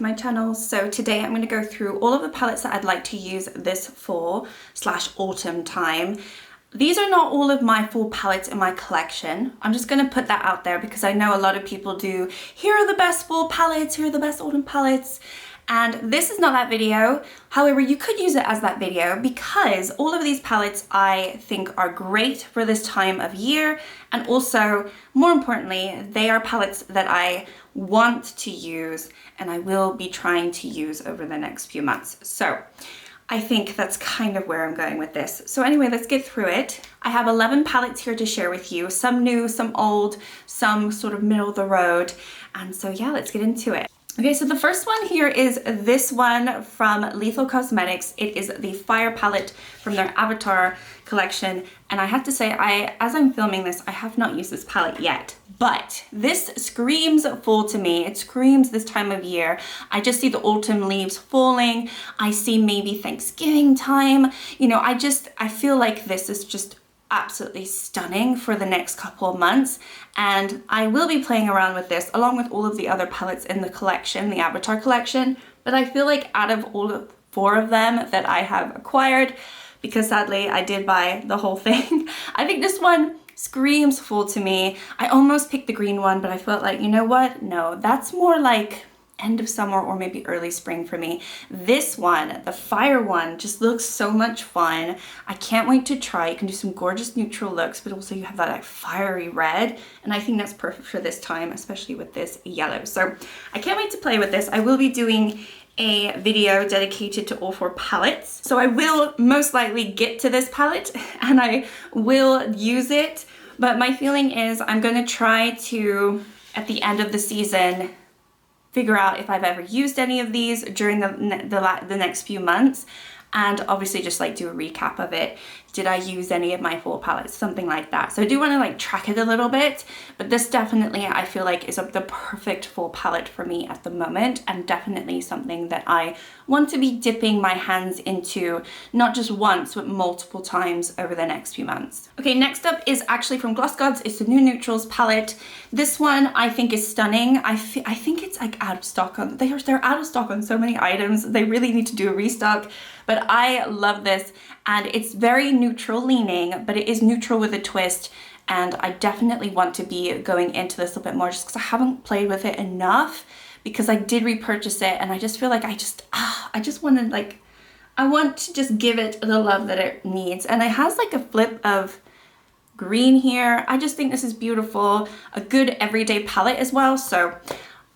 my channel. So today I'm going to go through all of the palettes that I'd like to use this fall/autumn time. These are not all of my fall palettes in my collection. I'm just going to put that out there because I know a lot of people do, here are the best fall palettes, here are the best autumn palettes. And this is not that video. However, you could use it as that video because all of these palettes I think are great for this time of year. And also, more importantly, they are palettes that I want to use and I will be trying to use over the next few months. So I think that's kind of where I'm going with this. So anyway, let's get through it. I have 11 palettes here to share with you. Some new, some old, some sort of middle of the road. And so yeah, let's get into it. Okay, so the first one here is this one from Lethal Cosmetics. It is the Fire palette from their Avatar collection. And I have to say, as I'm filming this, I have not used this palette yet. But this screams fall to me. It screams this time of year. I just see the autumn leaves falling. I see maybe Thanksgiving time. You know, I feel like this is just absolutely stunning for the next couple of months, and I will be playing around with this along with all of the other palettes in the collection, the Avatar collection. But I feel like out of all 4 of them that I have acquired, because sadly I did buy the whole thing, I think this one screams fall to me. I almost picked the green one, but I felt like, you know what, no, that's more like end of summer or maybe early spring for me. This one, the Fire one, just looks so much fun. I can't wait to try. You can do some gorgeous neutral looks, but also you have that like fiery red, and I think that's perfect for this time, especially with this yellow. So I can't wait to play with this. I will be doing a video dedicated to all 4 palettes. So I will most likely get to this palette and I will use it, but my feeling is I'm gonna try to, at the end of the season, figure out if I've ever used any of these during the next few months, and obviously just like do a recap of it. Did I use any of my fall palettes? Something like that. So I do want to like track it a little bit, but this definitely I feel like is the perfect fall palette for me at the moment, and definitely something that I want to be dipping my hands into, not just once, but multiple times over the next few months. Okay, next up is actually from Gloss Gods. It's the New Neutrals palette. This one I think is stunning. I think it's like out of stock on, they're out of stock on so many items. They really need to do a restock, but I love this, and it's very neutral leaning, but it is neutral with a twist, and I definitely want to be going into this a little bit more just because I haven't played with it enough, because I did repurchase it and I just feel like I just want to like, I want to just give it the love that it needs. And it has like a flip of green here. I just think this is beautiful, a good everyday palette as well. So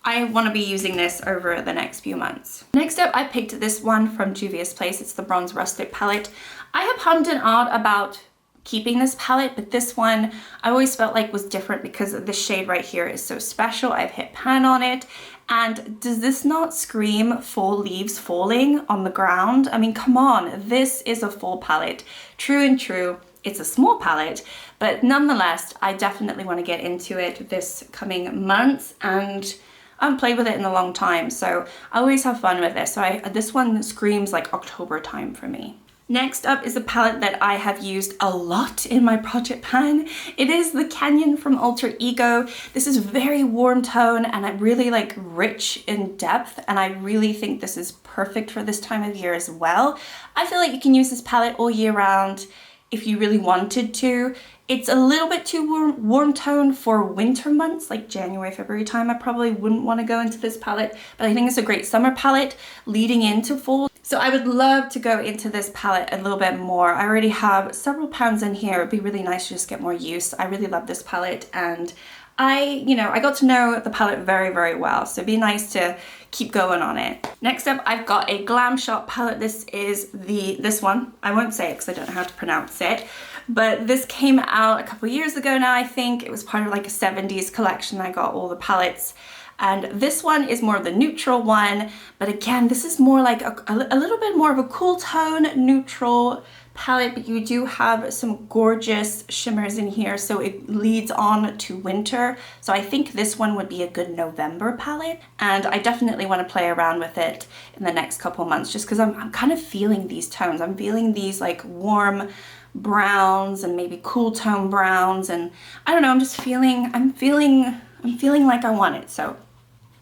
I want to be using this over the next few months. Next up, I picked this one from Juvia's Place. It's the Bronze Rustic palette. I have hummed and awed about keeping this palette, but this one I always felt like was different because the shade right here is so special. I've hit pan on it, and does this not scream fall leaves falling on the ground? I mean, come on, this is a fall palette. True and true. It's a small palette, but nonetheless, I definitely want to get into it this coming months, and I haven't played with it in a long time, so I always have fun with this. So this one screams like October time for me. Next up is a palette that I have used a lot in my project pan. It is the Canyon from Alter Ego. This is very warm tone and I'm really like rich in depth, and I really think this is perfect for this time of year as well. I feel like you can use this palette all year round if you really wanted to. It's a little bit too warm tone for winter months, like January, February time. I probably wouldn't want to go into this palette, but I think it's a great summer palette leading into fall. So I would love to go into this palette a little bit more. I already have several pounds in here. It'd be really nice to just get more use. I really love this palette, and I got to know the palette very, very well. So it'd be nice to keep going on it. Next up, I've got a Glam Shop palette. This is this one. I won't say it because I don't know how to pronounce it. But this came out a couple years ago now, I think. It was part of like a 70s collection. I got all the palettes. And this one is more of the neutral one. But again, this is more like a little bit more of a cool tone neutral palette. But you do have some gorgeous shimmers in here. So it leads on to winter. So I think this one would be a good November palette. And I definitely want to play around with it in the next couple months, just because I'm kind of feeling these tones. I'm feeling these like warm browns and maybe cool tone browns, and I don't know, I'm feeling like I want it. So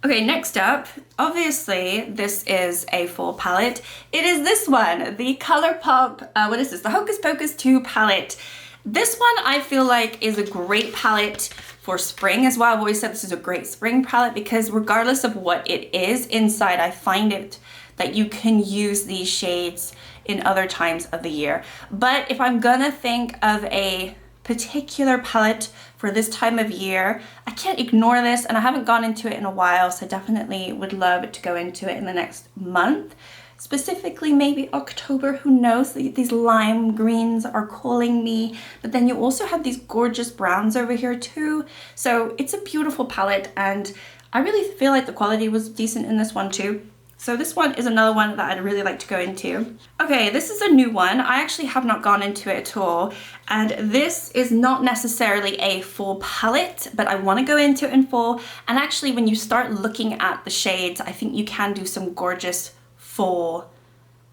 Okay, next up, obviously this is a fall palette. It is this one, the Colourpop, what is this? The Hocus Pocus 2 palette. This one I feel like is a great palette for spring as well. I've always said this is a great spring palette because regardless of what it is inside, I find it that you can use these shades in other times of the year. But if I'm gonna think of a particular palette for this time of year, I can't ignore this, and I haven't gone into it in a while, so I definitely would love to go into it in the next month. Specifically maybe October, who knows? These lime greens are calling me, but then you also have these gorgeous browns over here too. So it's a beautiful palette, and I really feel like the quality was decent in this one too. So this one is another one that I'd really like to go into. Okay, this is a new one. I actually have not gone into it at all. And this is not necessarily a full palette, but I want to go into it in full. And actually, when you start looking at the shades, I think you can do some gorgeous fall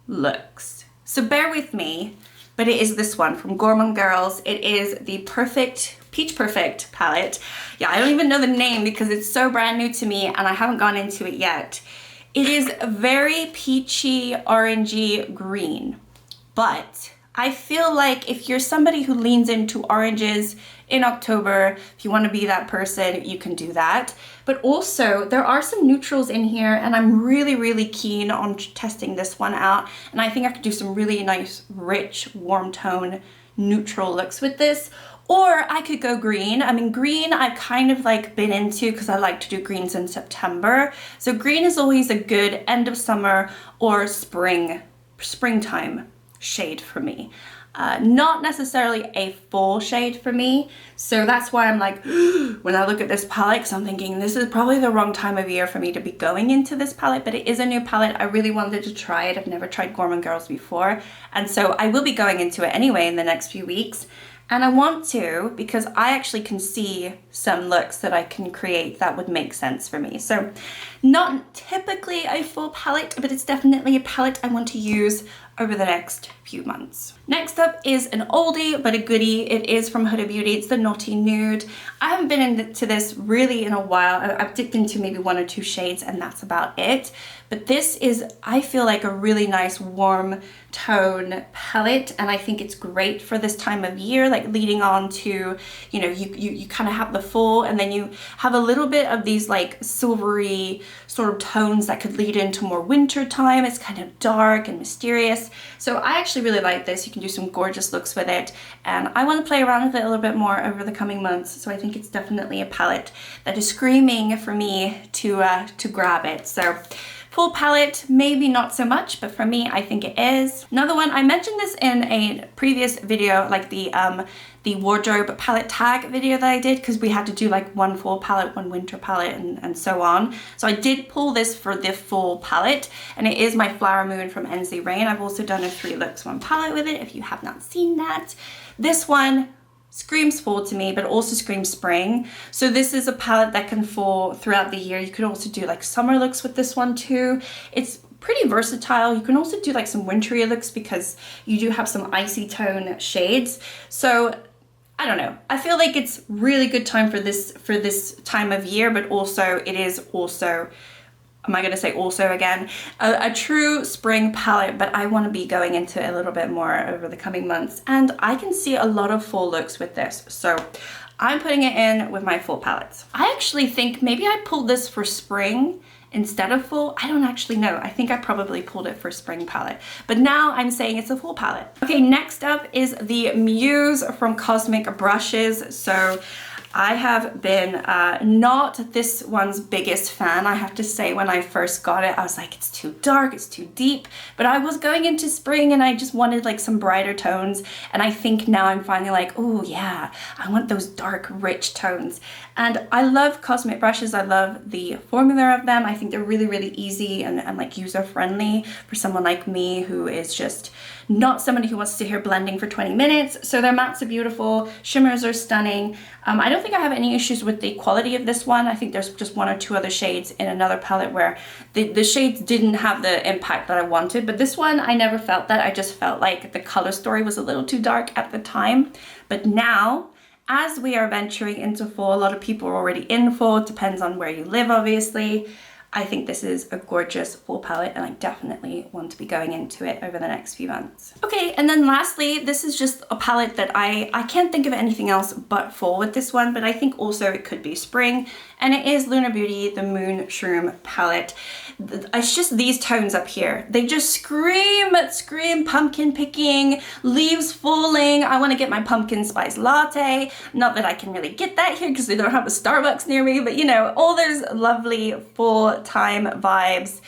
looks. So bear with me, but it is this one from Gorman Girls. It is the Peach Perfect palette. Yeah, I don't even know the name because it's so brand new to me and I haven't gone into it yet. It is very peachy, orangey green, but I feel like if you're somebody who leans into oranges in October, if you want to be that person, you can do that. But also there are some neutrals in here, and I'm really, really keen on testing this one out. And I think I could do some really nice, rich, warm tone neutral looks with this. Or I could go green. I mean, green I've kind of like been into because I like to do greens in September. So green is always a good end of summer or springtime shade for me. Not necessarily a fall shade for me. So that's why I'm like, when I look at this palette, because I'm thinking this is probably the wrong time of year for me to be going into this palette, but it is a new palette. I really wanted to try it. I've never tried Gorman Girls before. And so I will be going into it anyway in the next few weeks. And I want to because I actually can see some looks that I can create that would make sense for me. So not typically a full palette, but it's definitely a palette I want to use over the next few months. Next up is an oldie but a goodie. It is from HUD Beauty. It's the Naughty Nude. I haven't been into this really in a while. I've dipped into maybe 1 or 2 shades and that's about it. But this is, I feel like, a really nice warm tone palette, and I think it's great for this time of year, like leading on to, you know, you kind of have the fall and then you have a little bit of these like silvery sort of tones that could lead into more winter time. It's kind of dark and mysterious. So I actually really like this. You can do some gorgeous looks with it, and I want to play around with it a little bit more over the coming months. So I think it's definitely a palette that is screaming for me to grab it. So full palette, maybe not so much, but for me, I think it is. Another one, I mentioned this in a previous video, like the wardrobe palette tag video that I did, because we had to do like 1 fall palette, 1 winter palette, and so on. So I did pull this for the full palette, and it is my Flower Moon from NZ Rain. I've also done a 3 looks 1 palette with it, if you have not seen that. This one screams fall to me, but also screams spring. So this is a palette that can fall throughout the year. You could also do like summer looks with this one too. It's pretty versatile. You can also do like some wintry looks because you do have some icy tone shades. So I don't know. I feel like it's really good time for this time of year, but also it is also, am I going to say also again, a true spring palette, but I want to be going into it a little bit more over the coming months, and I can see a lot of fall looks with this, so I'm putting it in with my fall palettes. I actually think maybe I pulled this for spring instead of fall. I don't actually know. I think I probably pulled it for spring palette, but now I'm saying it's a fall palette. Okay, next up is the Muse from Cosmic Brushes. So I have been not this one's biggest fan, I have to say. When I first got it, I was like, it's too dark, it's too deep, but I was going into spring and I just wanted like some brighter tones, and I think now I'm finally like, oh yeah, I want those dark, rich tones. And I love Cosmic Brushes. I love the formula of them. I think they're really, really easy and like user-friendly for someone like me who is just not somebody who wants to hear blending for 20 minutes. So their mattes are beautiful, shimmers are stunning. I don't think I have any issues with the quality of this one. I think there's just 1 or 2 other shades in another palette where the shades didn't have the impact that I wanted, but this one I never felt that. I just felt like the color story was a little too dark at the time, but now as we are venturing into fall, a lot of people are already in fall, depends on where you live obviously. I think this is a gorgeous fall palette and I definitely want to be going into it over the next few months. Okay, and then lastly, this is just a palette that I can't think of anything else but fall with this one, but I think also it could be spring, and it is Lunar Beauty, the Moon Shroom palette. It's just these tones up here. They just scream pumpkin picking, leaves falling. I want to get my pumpkin spice latte. Not that I can really get that here because we don't have a Starbucks near me, but you know, all those lovely fall time vibes.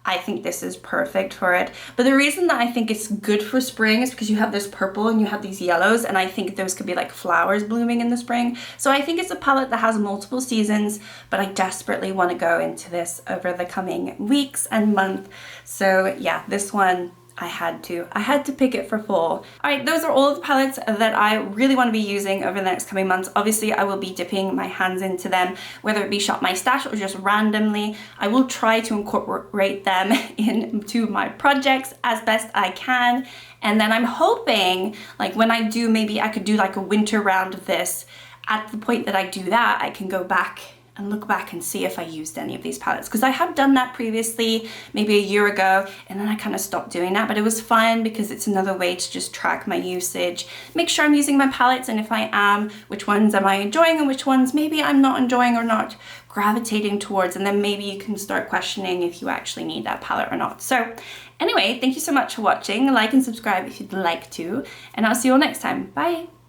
I think this is perfect for it. But the reason that I think it's good for spring is because you have this purple and you have these yellows, and I think those could be like flowers blooming in the spring. So I think it's a palette that has multiple seasons, but I desperately want to go into this over the coming weeks and month. So yeah, this one, I had to pick it for fall. All right, those are all of the palettes that I really want to be using over the next coming months. Obviously, I will be dipping my hands into them, whether it be Shop My Stash or just randomly. I will try to incorporate them into my projects as best I can. And then I'm hoping, like when I do, maybe I could do like a winter round of this. At the point that I do that, I can go back and look back and see if I used any of these palettes, because I have done that previously, maybe a year ago, and then I kind of stopped doing that, but it was fun because it's another way to just track my usage, make sure I'm using my palettes, and if I am, which ones am I enjoying and which ones maybe I'm not enjoying or not gravitating towards, and then maybe you can start questioning if you actually need that palette or not. So anyway, thank you so much for watching. Like and subscribe if you'd like to, and I'll see you all next time. Bye!